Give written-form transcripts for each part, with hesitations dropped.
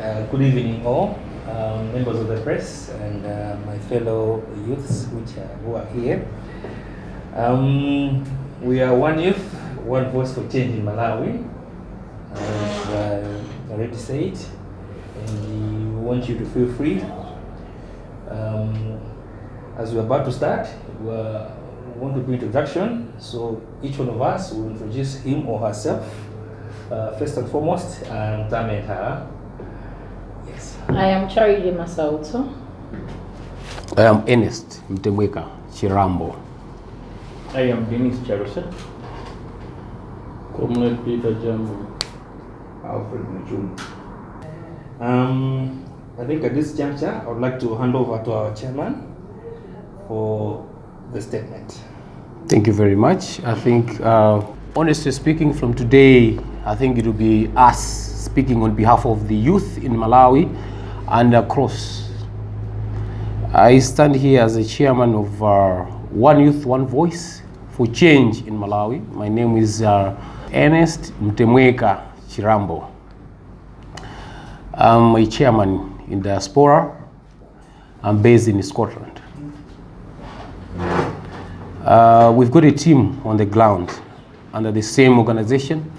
Good evening, all members of the press and my fellow youths who are here. We are one youth, one voice for change in Malawi, as I already said, and we want you to feel free. As we're about to start, we want to do introduction, so each one of us will introduce him or herself. First and foremost, I'm Tameta. Yes. I am Charity Masauto. I am Ernest Mtemweka Chirambo. I am Dennis Charusa. Comrade Peter Jambo. Alfred Machum. I think at this juncture, I would like to hand over to our chairman for the statement. Thank you very much. I think, honestly speaking, from today, I think it will be us speaking on behalf of the youth in Malawi and across. I stand here as a chairman of One Youth, One Voice for Change in Malawi. My name is Ernest Mtemweka Chirambo. I'm a chairman in diaspora. I'm based in Scotland. We've got a team on the ground under the same organization.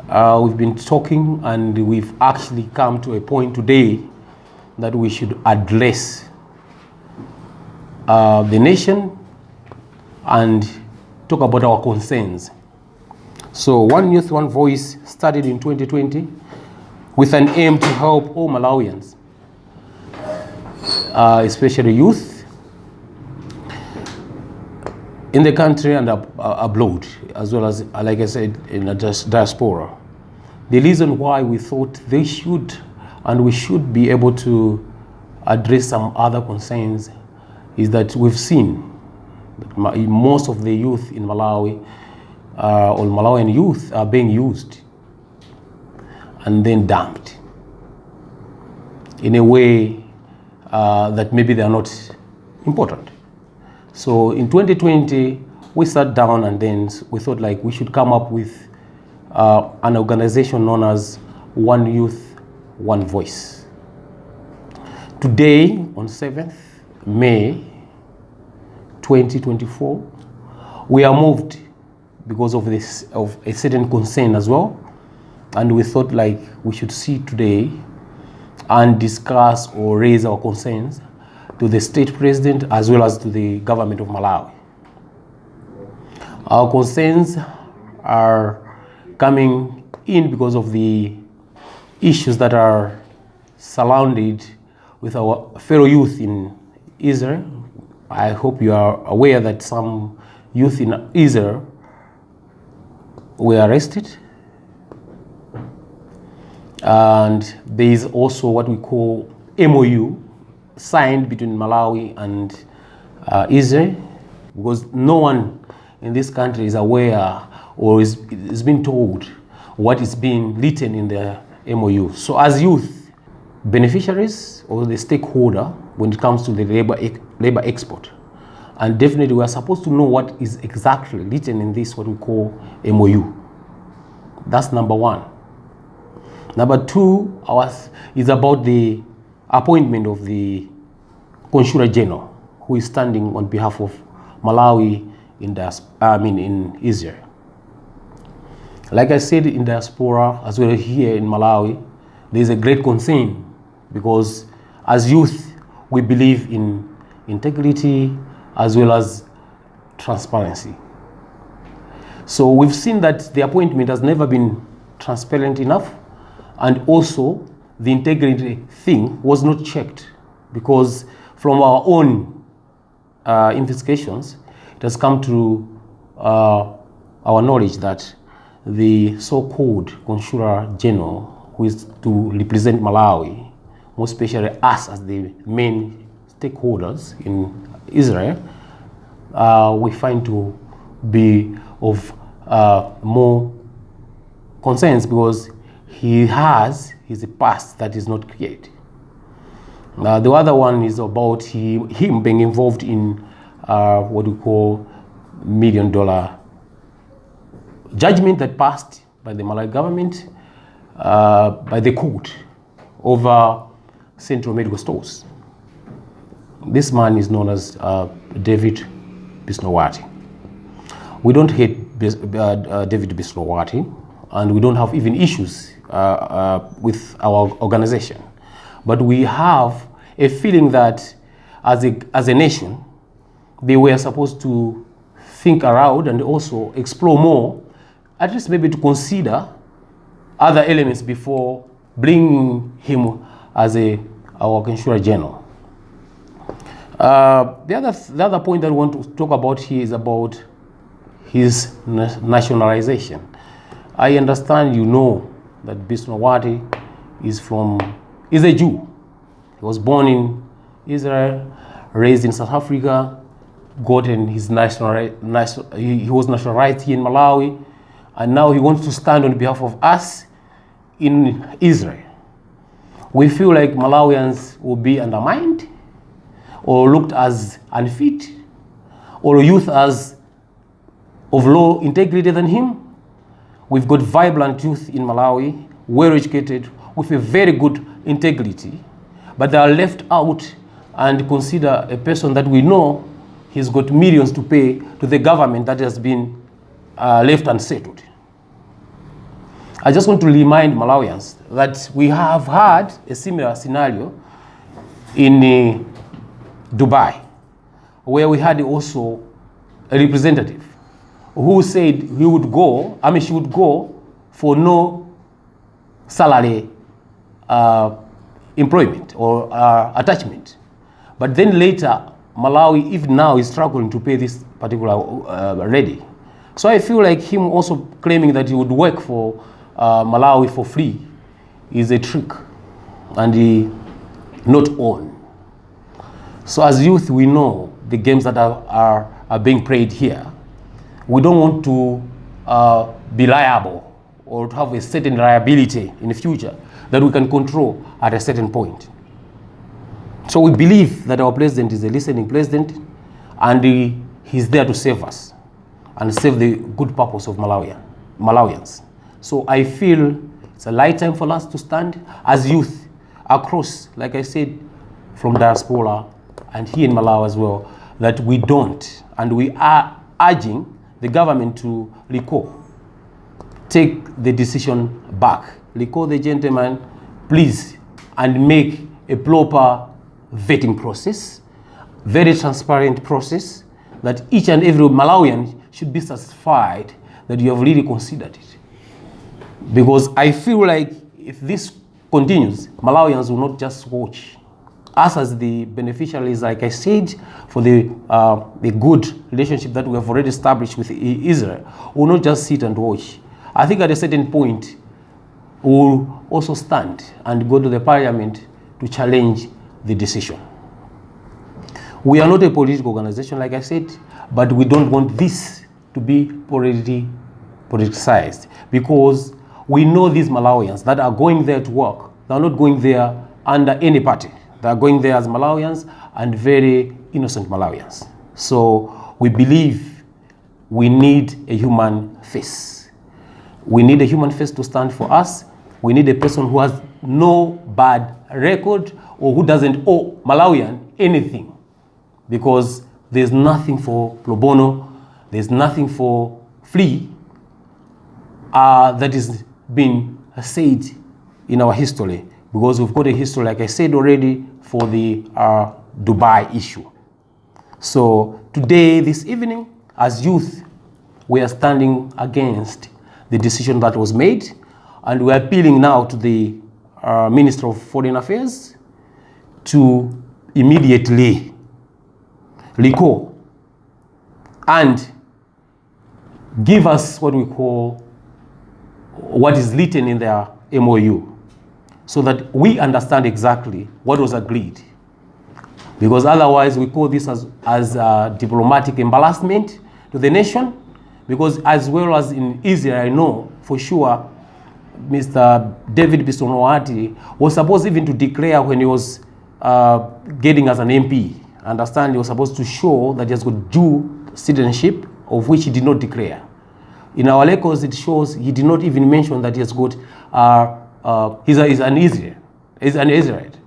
We've been talking and we've actually come to a point today that we should address the nation and talk about our concerns. So One Youth, One Voice started in 2020 with an aim to help all Malawians, especially youth, in the country and abroad, as well as, like I said, in the diaspora. The reason why we thought they should and we should be able to address some other concerns is that we've seen that most of the youth in Malawi, or Malawian youth, are being used and then dumped in a way that maybe they are not important. So in 2020, we sat down and then we thought like we should come up with an organization known as One Youth, One Voice. Today, on 7th May 2024, we are moved because of a certain concern as well. And we thought like we should sit today and discuss or raise our concerns to the state president as well as to the government of Malawi. Our concerns are coming in because of the issues that are surrounded with our fellow youth in Israel. I hope you are aware that some youth in Israel were arrested. And there is also what we call MOU signed between Malawi and Israel, because no one in this country is aware or is being told what is being written in the MOU. So as youth beneficiaries or the stakeholder when it comes to the labor export, and definitely we are supposed to know what is exactly written in this what we call MOU. That's number one. Number two, is about the appointment of the Consular General, who is standing on behalf of Malawi in Israel. Like I said, in diaspora, as well as here in Malawi, there is a great concern because as youth, we believe in integrity as well as transparency. So we've seen that the appointment has never been transparent enough, and also the integrity thing was not checked, because from our own investigations, it has come to our knowledge that the so-called Consular General, who is to represent Malawi, more especially us as the main stakeholders in Israel, we find to be of more concerns because he has a past that is not created. The other one is about him being involved in what we call $1 million judgment that passed by the Malawi government, by the court over central medical stores. This man is known as David Bisnowati. We don't hate David Bisnowati, and we don't have even issues with our organization. But we have a feeling that as a nation, they were supposed to think around and also explore more, at least maybe to consider other elements before bringing him as our Consular General. The other point that I want to talk about here is about his nationalization. I understand you know that Bisnowati is a Jew. He was born in Israel, raised in South Africa, gotten his he was nationalized here in Malawi, and now he wants to stand on behalf of us in Israel. We feel like Malawians will be undermined or looked as unfit, or youth as of low integrity than him. We've got vibrant youth in Malawi, well educated, with a very good integrity, but they are left out and consider a person that we know he's got millions to pay to the government that has been left unsettled. I just want to remind Malawians that we have had a similar scenario in Dubai, where we had also a representative who said she would go for no salary employment or attachment. But then later, Malawi, even now, is struggling to pay this particular lady. So I feel like him also claiming that he would work for Malawi for free is a trick and not on. So as youth, we know the games that are being played here. We don't want to be liable or to have a certain liability in the future that we can control at a certain point. So we believe that our president is a listening president, and he's there to save us and save the good purpose of Malawians. So I feel it's a right time for us to stand as youth across, like I said, from diaspora and here in Malawi as well, that we don't, and we are urging the government to take the decision back. Recall the gentleman, please, and make a proper vetting process, very transparent process, that each and every Malawian should be satisfied that you have really considered it. Because I feel like if this continues, Malawians will not just watch. Us as the beneficiaries, like I said, for the good relationship that we have already established with Israel, will not just sit and watch. I think at a certain point, we will also stand and go to the parliament to challenge the decision. We are not a political organization, like I said, but we don't want this to be politicized, because we know these Malawians that are going there to work. They are not going there under any party. They are going there as Malawians, and very innocent Malawians. So we believe we need a human face. We need a human face to stand for us. We need a person who has no bad record or who doesn't owe Malawian anything, because there's nothing for pro bono, there's nothing for free that is being said in our history, because we've got a history, like I said already, for the Dubai issue. So today, this evening, as youth, we are standing against the decision that was made, and we are appealing now to the Minister of Foreign Affairs to immediately recall and give us what we call, what is written in their MOU, so that we understand exactly what was agreed. Because otherwise we call this as a diplomatic embarrassment to the nation, because as well as in Israel, I know for sure Mr. David Bisnowati was supposed even to declare when he was getting as an MP. Understand, he was supposed to show that he has got due citizenship, of which he did not declare. In our records, it shows he did not even mention that he has got, he's an Israel. is an Israelite.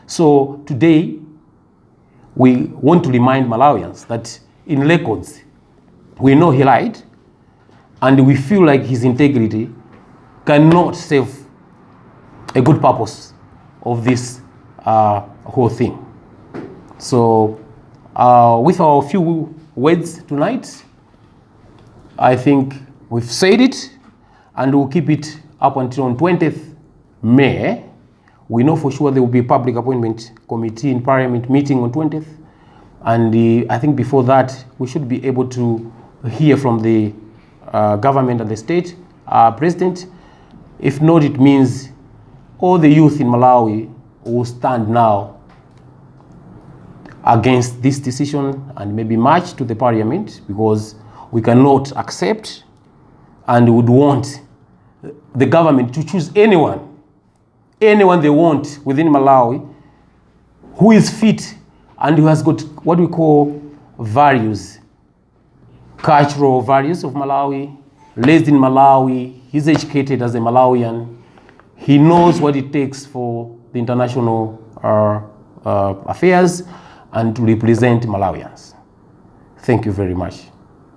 So today, we want to remind Malawians that in records, we know he lied, and we feel like his integrity cannot save a good purpose of this whole thing. So with our few words tonight, I think we've said it, and we'll keep it up until on 20th May. We know for sure there will be a public appointment committee in Parliament meeting on 20th. And I think before that, we should be able to hear from the government and the state president. If not, it means all the youth in Malawi will stand now against this decision and maybe march to the parliament, because we cannot accept and would want the government to choose anyone they want within Malawi who is fit and who has got what we call values, cultural values of Malawi, raised in Malawi, he's educated as a Malawian, he knows what it takes for the international affairs and to represent Malawians. Thank you very much.